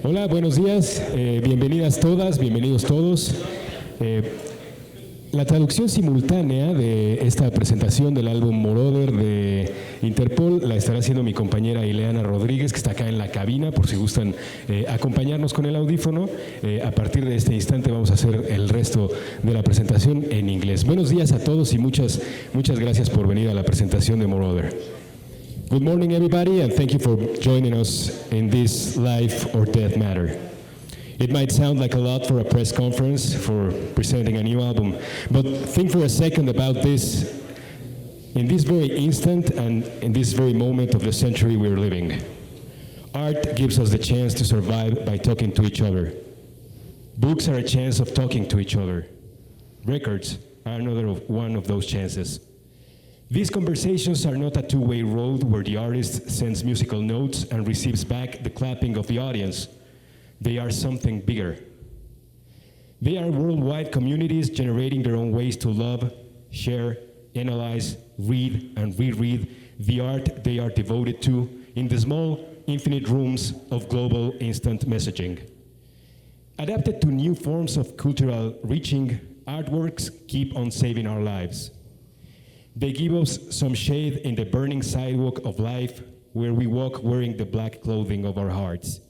Hola, buenos días, bienvenidas todas, bienvenidos todos. La traducción simultánea de esta presentación del álbum Marauder de Interpol la estará haciendo mi compañera Ileana Rodríguez, que está acá en la cabina, por si gustan acompañarnos con el audífono. A partir de este instante vamos a hacer el resto de la presentación en inglés. Buenos días a todos y muchas gracias por venir a la presentación de Marauder. Good morning, everybody, and thank you for joining us in this Life or Death matter. It might sound like a lot for a press conference for presenting a new album, but think for a second about this. In this very instant and in this very moment of the century we're living, art gives us the chance to survive by talking to each other. Books are a chance of talking to each other. Records are another one of those chances. These conversations are not a two-way road where the artist sends musical notes and receives back the clapping of the audience. They are something bigger. They are worldwide communities generating their own ways to love, share, analyze, read, and reread the art they are devoted to in the small, infinite rooms of global instant messaging. Adapted to new forms of cultural reaching, artworks keep on saving our lives. They give us some shade in the burning sidewalk of life where we walk wearing the black clothing of our hearts.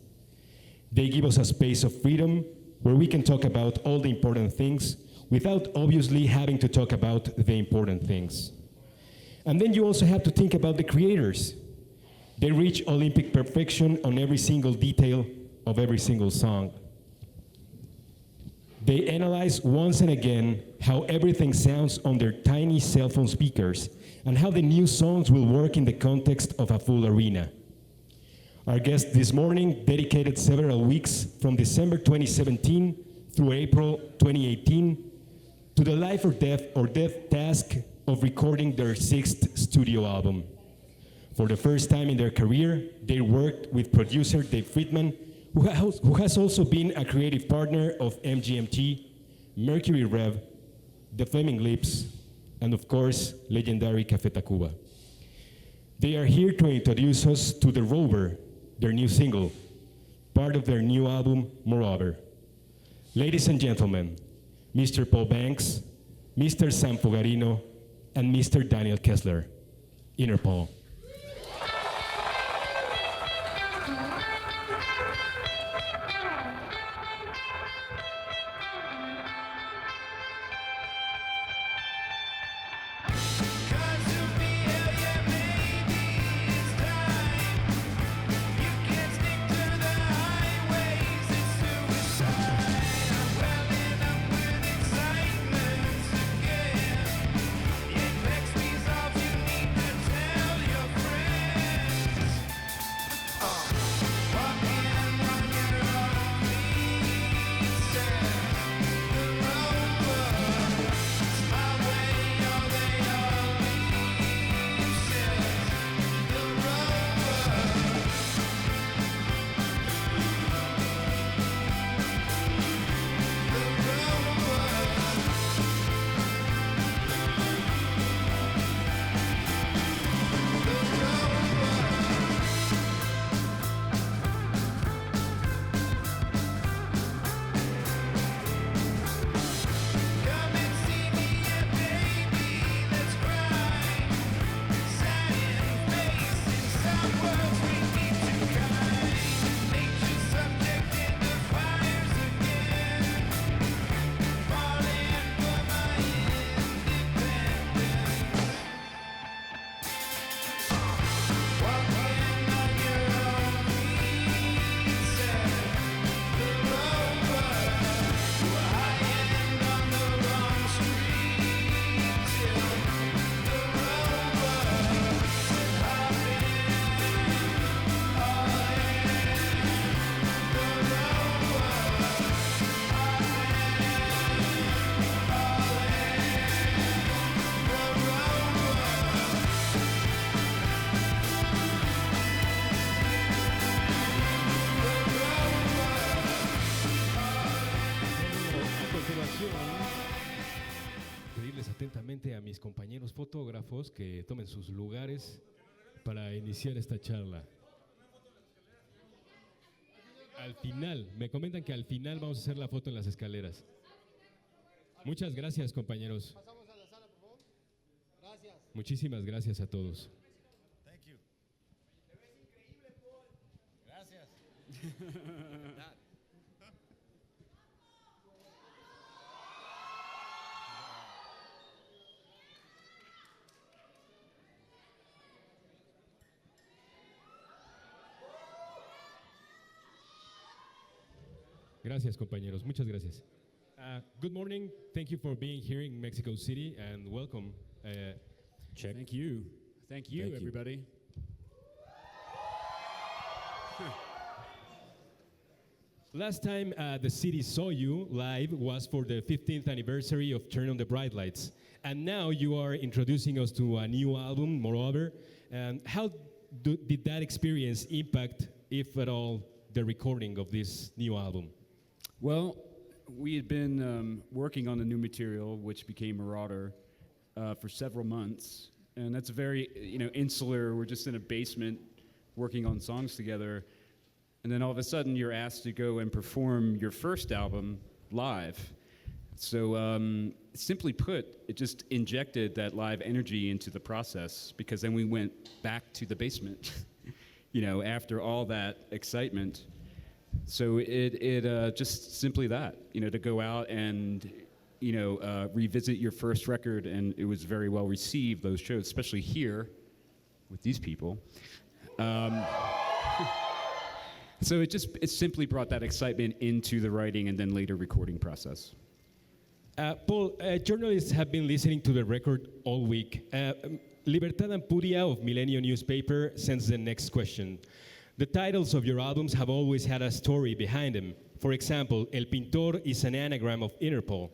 They give us a space of freedom where we can talk about all the important things without obviously having to talk about the important things. And then you also have to think about the creators. They reach Olympic perfection on every single detail of every single song. They analyze once and again how everything sounds on their tiny cell phone speakers and how the new songs will work in the context of a full arena. Our guest this morning dedicated several weeks from December 2017 through April 2018 to the life or death task of recording their sixth studio album. For the first time in their career, they worked with producer Dave Freedman, who has also been a creative partner of MGMT, Mercury Rev, The Flaming Lips, and of course, legendary Café Tacuba. They are here to introduce us to The Rover, their new single, part of their new album, Marauder. Ladies and gentlemen, Mr. Paul Banks, Mr. Sam Fogarino, and Mr. Daniel Kessler, Interpol. Tell you mis compañeros fotógrafos que tomen sus lugares para iniciar esta charla. Al final, me comentan que al final vamos a hacer la foto en las escaleras. Muchas gracias, compañeros. Pasamos a la sala, por favor. Gracias. Muchísimas gracias a todos. Thank you. Te ves increíble, Paul. Gracias. Gracias, compañeros. Muchas gracias. Good morning. Thank you for being here in Mexico City and welcome. Check. Thank you. Thank you, everybody. Last time the city saw you live was for the 15th anniversary of Turn on the Bright Lights. And now you are introducing us to a new album, Marauder. And how did that experience impact, if at all, the recording of this new album? Well, we had been working on the new material, which became Marauder, for several months. And that's very, insular. We're just in a basement working on songs together. And then all of a sudden, you're asked to go and perform your first album live. So simply put, it just injected that live energy into the process, because then we went back to the basement, after all that excitement. So it just simply that, to go out and, revisit your first record, and it was very well received, those shows, especially here with these people. So it simply brought that excitement into the writing and then later recording process. Paul, journalists have been listening to the record all week. Libertad Ampudia of Milenio newspaper sends the next question. The titles of your albums have always had a story behind them. For example, El Pintor is an anagram of Interpol.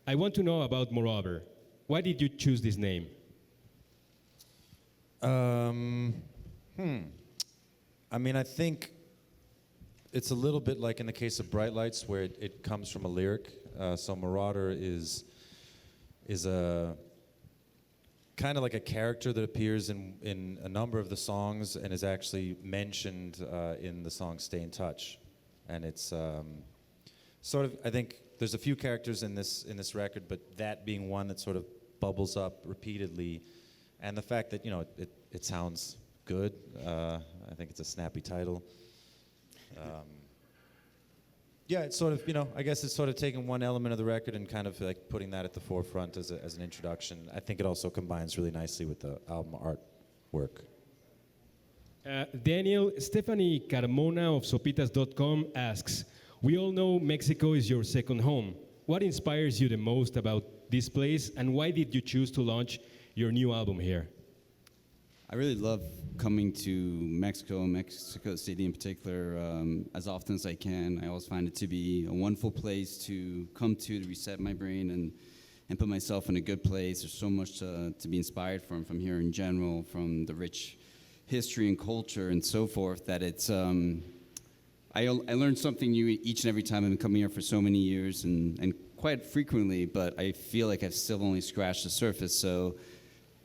I want to know about Marauder. Why did you choose this name? I mean, I think it's a little bit like in the case of Bright Lights, where it comes from a lyric. So Marauder is a kind of like a character that appears in a number of the songs and is actually mentioned in the song Stay in Touch. And it's sort of, I think there's a few characters in this record, but that being one that sort of bubbles up repeatedly. And the fact that, it sounds good. I think it's a snappy title. Yeah, it's sort of, I guess it's sort of taking one element of the record and kind of like putting that at the forefront as an introduction. I think it also combines really nicely with the album artwork. Daniel, Stephanie Carmona of Sopitas.com asks, we all know Mexico is your second home. What inspires you the most about this place, and why did you choose to launch your new album here? I really love coming to Mexico City in particular, as often as I can. I always find it to be a wonderful place to come to reset my brain and put myself in a good place. There's so much to be inspired from here in general, from the rich history and culture and so forth, that it's, I learn something new each and every time. I've been coming here for so many years and quite frequently, but I feel like I've still only scratched the surface. So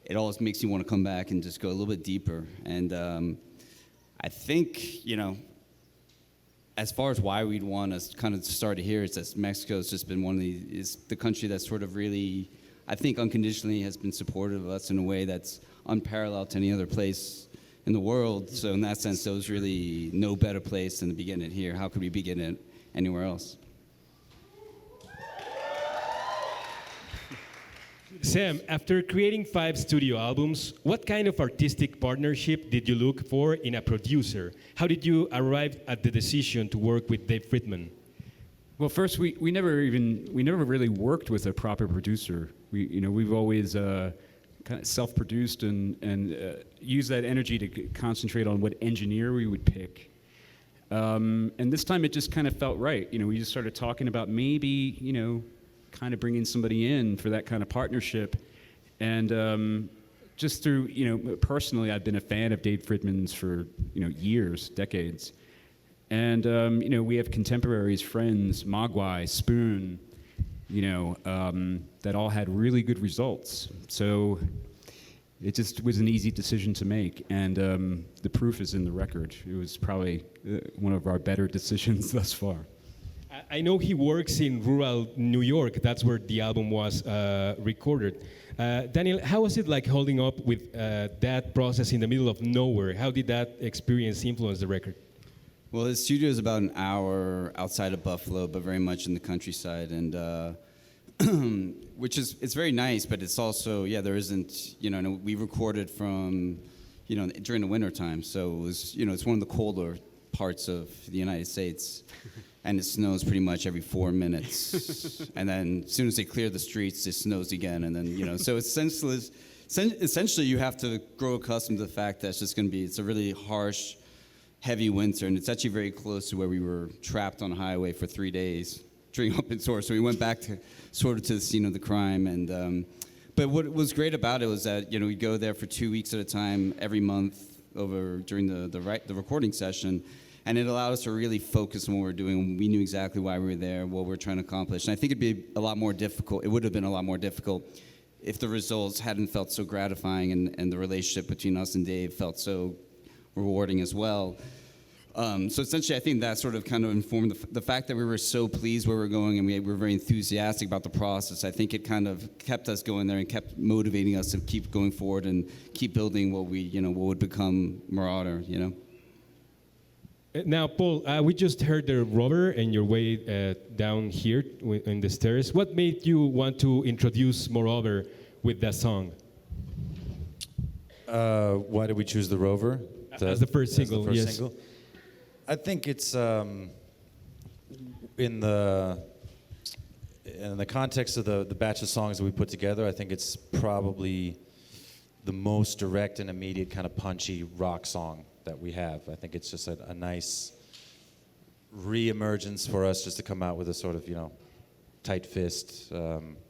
it always makes you want to come back and just go a little bit deeper. And I think, as far as why we'd want to kind of start here, is that Mexico's just been is the country that sort of really, I think unconditionally has been supportive of us in a way that's unparalleled to any other place in the world. So in that sense, there was really no better place than to begin it here. How could we begin it anywhere else? Sam, after creating 5 studio albums, what kind of artistic partnership did you look for in a producer? How did you arrive at the decision to work with Dave Freedman? Well, first, we never really worked with a proper producer. We've always kind of self-produced and used that energy to concentrate on what engineer we would pick. And this time it just kind of felt right. We just started talking about maybe, kind of bringing somebody in for that kind of partnership. And just through, personally, I've been a fan of Dave Freedman's for, years, decades. And, we have contemporaries, friends, Mogwai, Spoon. that all had really good results. So it just was an easy decision to make, and the proof is in the record. It was probably one of our better decisions thus far. I know he works in rural New York. That's where the album was recorded. Daniel, how was it like holding up with that process in the middle of nowhere? How did that experience influence the record? Well, his studio is about an hour outside of Buffalo, but very much in the countryside, and which is, it's very nice, but it's also, there isn't, we recorded from, during the winter time, so it was, it's one of the colder parts of the United States, and it snows pretty much every 4 minutes, and then as soon as they clear the streets, it snows again, and then, so it's essentially you have to grow accustomed to the fact that it's a really harsh, heavy winter, and it's actually very close to where we were trapped on a highway for 3 days during open tour. So we went back to the scene of the crime, and but what was great about it was that we'd go there for 2 weeks at a time every month over during the recording session, and it allowed us to really focus on what we were doing. We knew exactly why we were there, what we were trying to accomplish, and I think it'd be a lot more difficult. It would have been a lot more difficult if the results hadn't felt so gratifying, and the relationship between us and Dave felt so rewarding as well. So essentially, I think that sort of kind of informed the fact that we were so pleased where we were going, and we were very enthusiastic about the process. I think it kind of kept us going there and kept motivating us to keep going forward and keep building what would become Marauder. Now, Paul, we just heard the Rover and your way down here in the stairs. What made you want to introduce Marauder with that song? Why did we choose the Rover? As the first single, yes. Single? I think it's in the context of the batch of songs that we put together. I think it's probably the most direct and immediate kind of punchy rock song that we have. I think it's just a nice re-emergence for us just to come out with a sort of tight fist,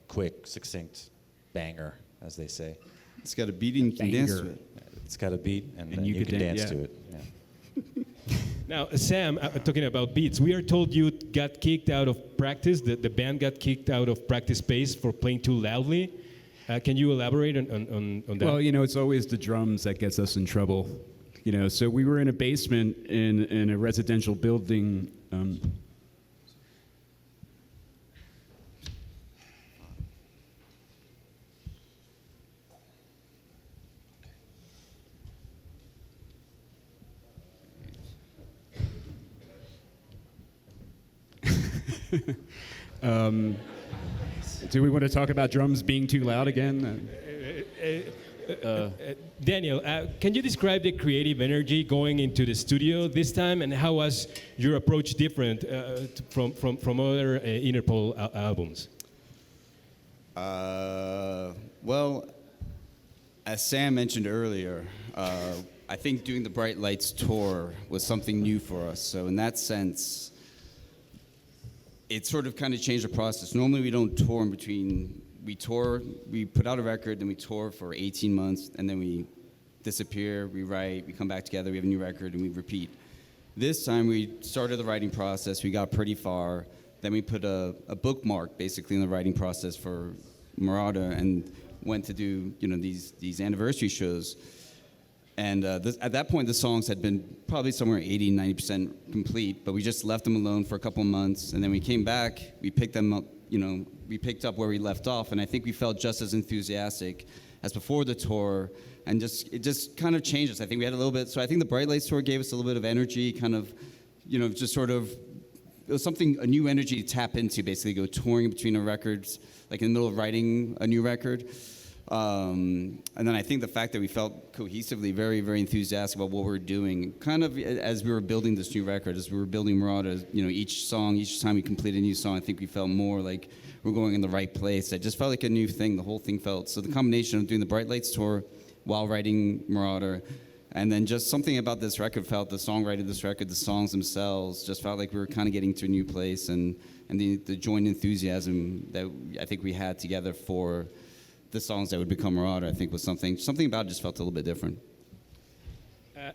quick, succinct banger, as they say. It's got a beat and you can dance to it. It's got a beat and you can dance to it. Yeah. Now, Sam, talking about beats, we are told you got kicked out of practice, the band got kicked out of practice space for playing too loudly. Can you elaborate on that? Well, it's always the drums that gets us in trouble. So we were in a basement in a residential building. Do we want to talk about drums being too loud again? Daniel, can you describe the creative energy going into the studio this time, and how was your approach different from other Interpol albums? Well, as Sam mentioned earlier, I think doing the Bright Lights tour was something new for us. So in that sense, it sort of kind of changed the process. Normally we don't tour in between. We put out a record, then we tour for 18 months, and then we disappear, we write, we come back together, we have a new record, and we repeat. This time we started the writing process, we got pretty far, then we put a bookmark basically in the writing process for Marauder and went to do these anniversary shows. And at that point, the songs had been probably somewhere 80, 90% complete, but we just left them alone for a couple of months, and then we came back, we picked them up, we picked up where we left off, and I think we felt just as enthusiastic as before the tour, and it just kind of changed us. I think we had a little bit, so I think the Bright Lights tour gave us a little bit of energy, kind of, just sort of, it was a new energy to tap into, basically go touring between our records, like in the middle of writing a new record. And then I think the fact that we felt cohesively very, very enthusiastic about what we were doing, kind of as we were building this new record, as we were building Marauder, each time we completed a new song, I think we felt more like we're going in the right place. It just felt like a new thing. The whole thing felt, so the combination of doing the Bright Lights tour while writing Marauder, and then just something about this record felt, the songwriting of this record, the songs themselves, just felt like we were kind of getting to a new place, and the joint enthusiasm that I think we had together for the songs that would become Marauder, I think was something about it just felt a little bit different.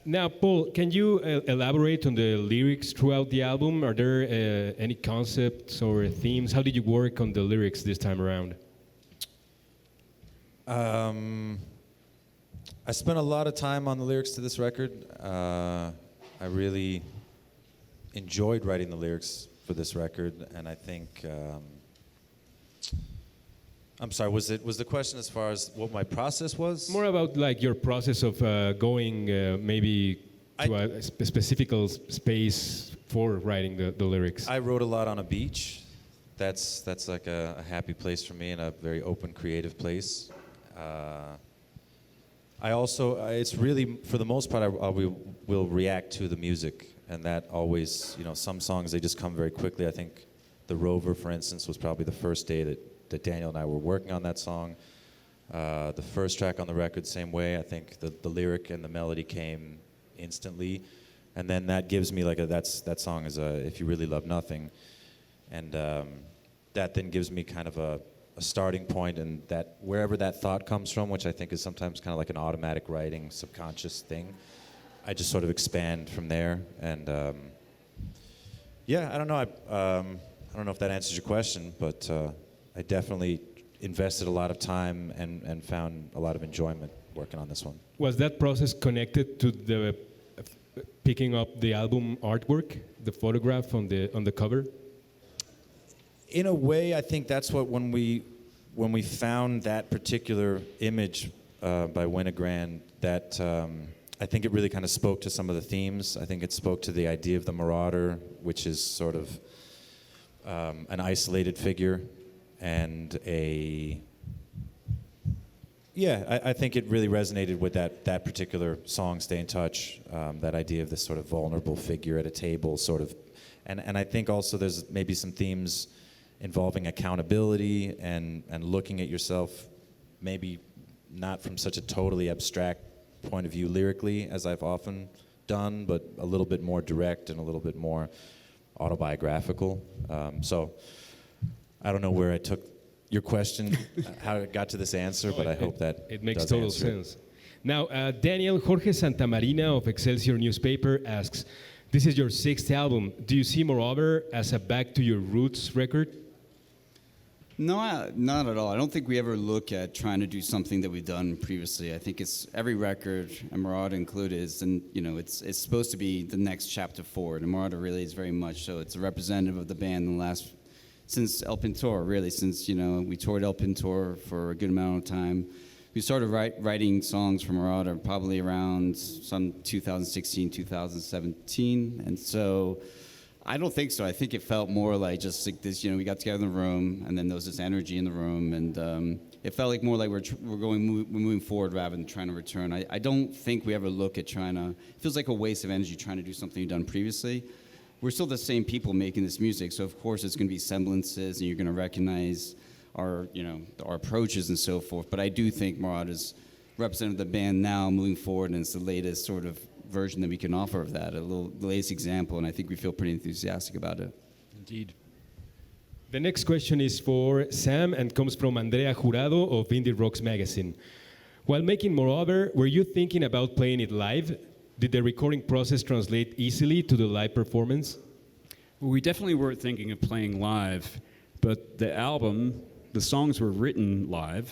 Now, Paul, can you elaborate on the lyrics throughout the album? Are there any concepts or themes? How did you work on the lyrics this time around? I spent a lot of time on the lyrics to this record. I really enjoyed writing the lyrics for this record, and I think. I'm sorry. Was the question as far as what my process was? More about like your process of going maybe to a specific space for writing the lyrics. I wrote a lot on a beach. That's like a happy place for me and a very open, creative place. I also, it's really, for the most part, I will react to the music, and that always, some songs, they just come very quickly. I think The Rover, for instance, was probably the first day that Daniel and I were working on that song. The first track on the record, same way. I think the lyric and the melody came instantly, and then that gives me like that song is If You Really Love Nothing, and that then gives me kind of a starting point, and that wherever that thought comes from, which I think is sometimes kind of like an automatic writing, subconscious thing, I just sort of expand from there. And I don't know. I don't know if that answers your question, but I definitely invested a lot of time and found a lot of enjoyment working on this one. Was that process connected to the picking up the album artwork, the photograph on the cover? In a way, I think that's what when we found that particular image by Winogrand, that I think it really kind of spoke to some of the themes. I think it spoke to the idea of the Marauder, which is sort of an isolated figure, and I think it really resonated with that particular song, Stay in Touch, that idea of this sort of vulnerable figure at a table, sort of, and I think also there's maybe some themes involving accountability and looking at yourself, maybe not from such a totally abstract point of view lyrically, as I've often done, but a little bit more direct and a little bit more autobiographical. So I don't know where I took your question, how it got to this answer, but I hope that it makes does total answer it. sense. Now, Daniel Jorge Santamarina of Excelsior newspaper asks, this is your 6th album. Do you see Marauder as a back to your roots record? No, not at all. I don't think we ever look at trying to do something that we've done previously. I think it's every record, and Marauder included, it's supposed to be the next chapter forward. And Marauder really is very much so. It's a representative of the band since El Pintor, really, since we toured El Pintor for a good amount of time. We started writing songs for Marauder probably around some 2016, 2017, and so. I don't think so. I think it felt more like just like this, we got together in the room, and then there was this energy in the room, and it felt like more like we're moving forward rather than trying to return. I don't think we ever look at trying to. It feels like a waste of energy trying to do something you've done previously. We're still the same people making this music, so of course it's going to be semblances, and you're going to recognize our approaches and so forth. But I do think Marauder's representative of the band now, moving forward, and it's the latest sort of version that we can offer of that, the latest example, and I think we feel pretty enthusiastic about it. Indeed. The next question is for Sam and comes from Andrea Jurado of Indie Rocks magazine. While making Marauder, were you thinking about playing it live? Did the recording process translate easily to the live performance? Well, we definitely weren't thinking of playing live, but the songs were written live.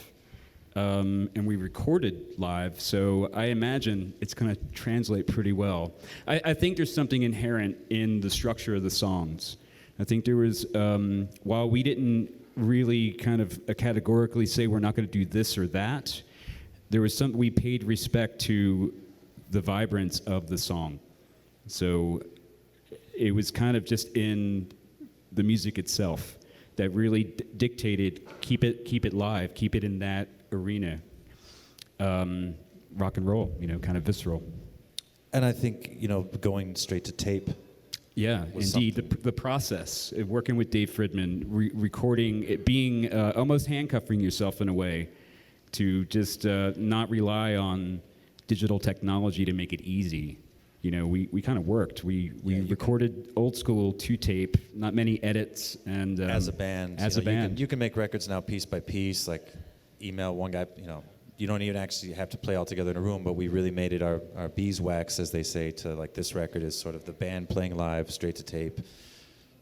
And we recorded live, so I imagine it's going to translate pretty well. I think there's something inherent in the structure of the songs. I think there was, while we didn't really kind of categorically say we're not going to do this or that, there was we paid respect to the vibrance of the song. So it was kind of just in the music itself that really dictated, keep it live, keep it in that arena, rock and roll, kind of visceral. And I think, going straight to tape. Yeah, indeed. The process, working with Dave Freedman, recording, it being almost handcuffing yourself in a way to just not rely on digital technology to make it easy. We kind of worked. We recorded old school 2-tape, not many edits, and as a band. You can make records now piece by piece, like email one guy, you don't even actually have to play all together in a room, but we really made it our beeswax, as they say, to like this record is sort of the band playing live, straight to tape,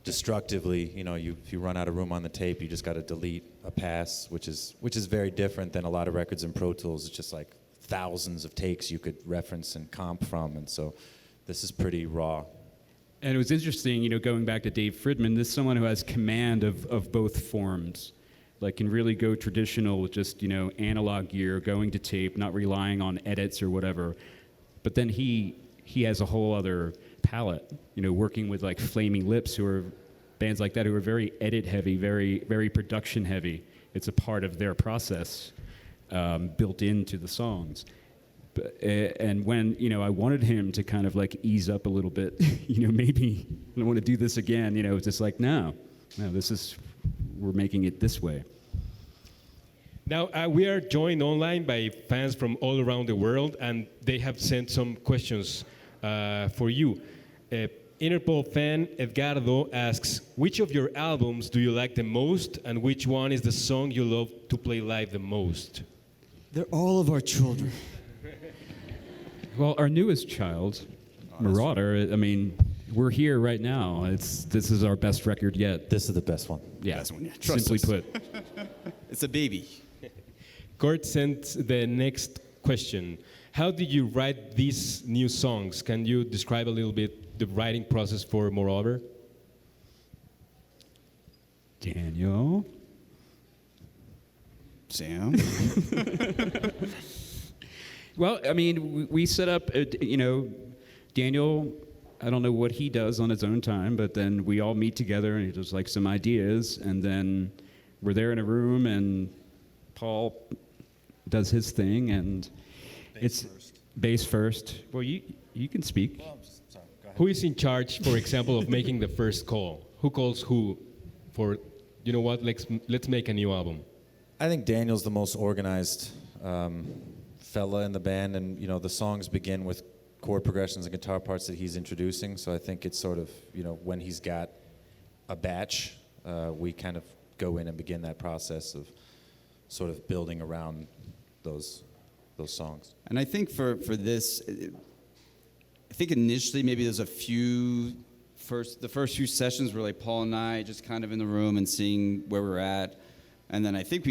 destructively. You know, if you run out of room on the tape, you just got to delete a pass, which is very different than a lot of records in Pro Tools. It's just like thousands of takes you could reference and comp from, and so this is pretty raw. And it was interesting, you know, going back to Dave Freedman, this is someone who has command of both forms, like can really go traditional with just, you know, analog gear, going to tape, not relying on edits or whatever. But then he has a whole other palette, you know, working with like Flaming Lips, who are bands like that who are very edit heavy, very, very production heavy. It's a part of their process built into the songs. And when, you know, I wanted him to kind of like ease up a little bit, you know, maybe I don't want to do this again, you know, it's just like, no, we're making it this way. Now, we are joined online by fans from all around the world, and they have sent some questions for you. Interpol fan Edgardo asks, which of your albums do you like the most, and which one is the song you love to play live the most? They're all of our children. Well, our newest child, Marauder, I mean, we're here right now. This is our best record yet. This is the best one. Yeah, Best one, yeah. simply put. It's a baby. Kurt sent the next question. How did you write these new songs? Can you describe a little bit the writing process for Marauder? Daniel? Sam? Well, I mean, we set up, you know, Daniel, I don't know what he does on his own time, but then we all meet together and he does like some ideas, and then we're there in a room and Paul does his thing, and it's bass first. Well, you can speak. Sorry, go ahead. Who is in charge, for example, of making the first call? Who calls who for, you know what, let's make a new album? I think Daniel's the most organized fella in the band, and you know the songs begin with chord progressions and guitar parts that he's introducing. So I think it's sort of, you know, when he's got a batch, we kind of go in and begin that process of sort of building around those songs. And I think for this, I think initially maybe there's the first few sessions were like Paul and I just kind of in the room and seeing where we're at. And then I think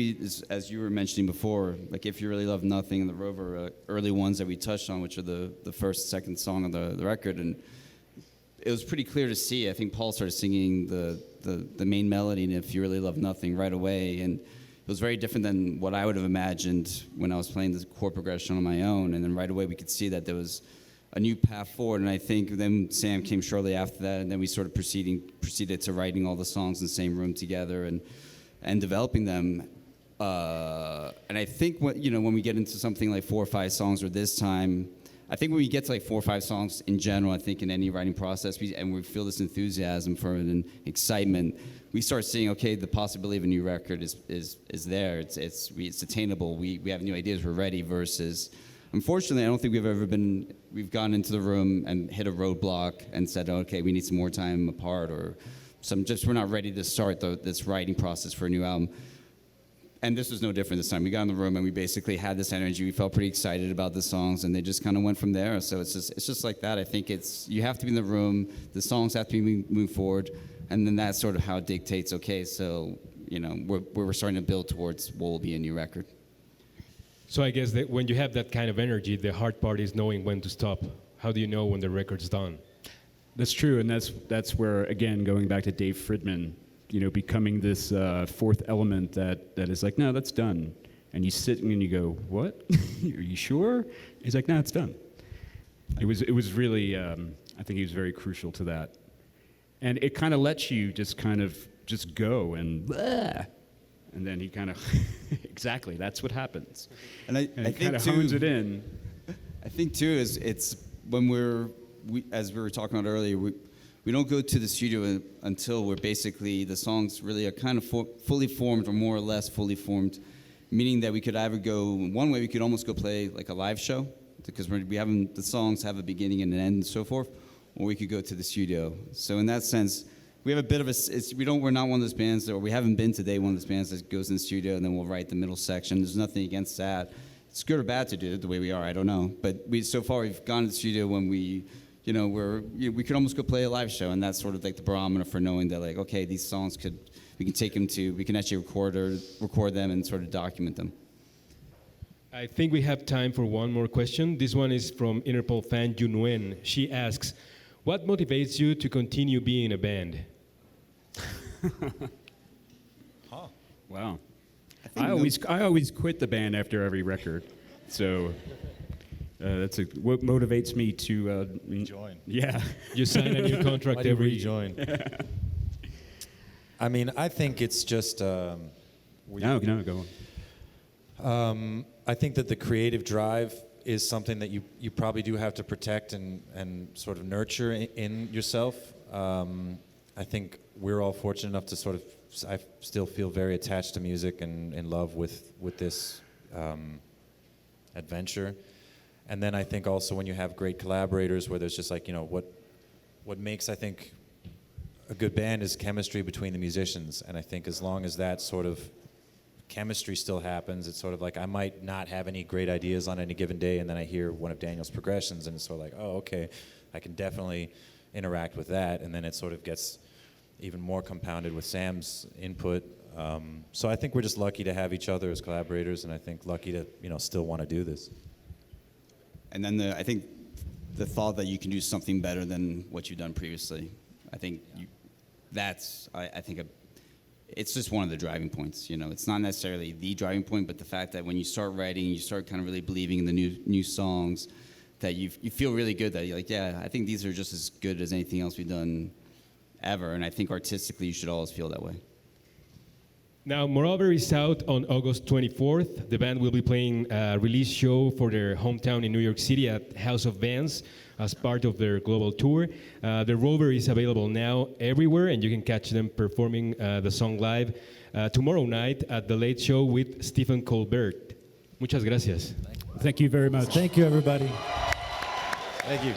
as you were mentioning before, like If You Really Love Nothing and The Rover, early ones that we touched on, which are the first, second song of the record. And it was pretty clear to see. I think Paul started singing the main melody in If You Really Love Nothing right away. And it was very different than what I would have imagined when I was playing the chord progression on my own. And then right away we could see that there was a new path forward. And I think then Sam came shortly after that, and then we sort of proceeded to writing all the songs in the same room together and developing them. And I think when we get into something like 4 or 5 songs, or this time, I think when we get to like 4 or 5 songs in general, I think in any writing process, and we feel this enthusiasm for it and excitement, we start seeing, okay, the possibility of a new record is there. It's attainable. We have new ideas. We're ready. Versus, unfortunately, I don't think we've gone into the room and hit a roadblock and said, okay, we need some more time apart, or we're not ready to start this writing process for a new album. And this was no different this time. We got in the room and we basically had this energy. We felt pretty excited about the songs, and they just kind of went from there. So it's just like that. I think you have to be in the room. The songs have to be moved forward, and then that's sort of how it dictates. Okay, so we're starting to build towards what will be a new record. So I guess that when you have that kind of energy, the hard part is knowing when to stop. How do you know when the record's done? That's true, and that's where, again, going back to Dave Freedman, becoming this fourth element that is like, no, that's done. And you sit and you go, what? Are you sure? He's like, no, it's done. It was really, I think he was very crucial to that. And it kind of lets you just go and then he kind of, exactly, that's what happens. And I think kind of hones it in. I think too it's when as we were talking about earlier, we don't go to the studio until we're basically, the songs really are kind of fully formed, or more or less fully formed, meaning that we could either go, one way we could almost go play like a live show, because the songs have a beginning and an end and so forth, or we could go to the studio. So in that sense, we have a bit of we're not one of those bands, or we haven't been today one of those bands that goes in the studio and then we'll write the middle section. There's nothing against that. it's good or bad to do it the way we are. I don't know, but so far we've gone to the studio when we could almost go play a live show, and that's sort of like the barometer for knowing that, like, okay, these songs we can take them we can actually record them and sort of document them. I think we have time for one more question. This one is from Interpol fan Junwen. She asks, what motivates you to continue being a band? Wow. I always quit the band after every record. So that's what motivates me to Rejoin. Yeah. You sign a new contract Why do you every rejoin? I mean, I think it's just. No, go on. I think that the creative drive is something that you probably do have to protect and sort of nurture in yourself. I think we're all fortunate enough to I still feel very attached to music and in love with this adventure. And then I think also when you have great collaborators where there's just like, what makes, I think, a good band is chemistry between the musicians. And I think as long as that sort of chemistry still happens, it's sort of like I might not have any great ideas on any given day, and then I hear one of Daniel's progressions, and it's sort of like, oh, okay, I can definitely interact with that, and then it sort of gets even more compounded with Sam's input. So I think we're just lucky to have each other as collaborators, and I think lucky to still want to do this. And then I think the thought that you can do something better than what you've done previously, I think it's just one of the driving points. It's not necessarily the driving point, but the fact that when you start writing, you start kind of really believing in the new songs, that you feel really good that you're like, yeah, I think these are just as good as anything else we've done ever. And I think artistically, you should always feel that way. Now, Marauder is out on August 24th. The band will be playing a release show for their hometown in New York City at House of Bands as part of their global tour. The Rover is available now everywhere, and you can catch them performing the song live tomorrow night at The Late Show with Stephen Colbert. Muchas gracias. Thank you very much. Thank you, everybody. Thank you.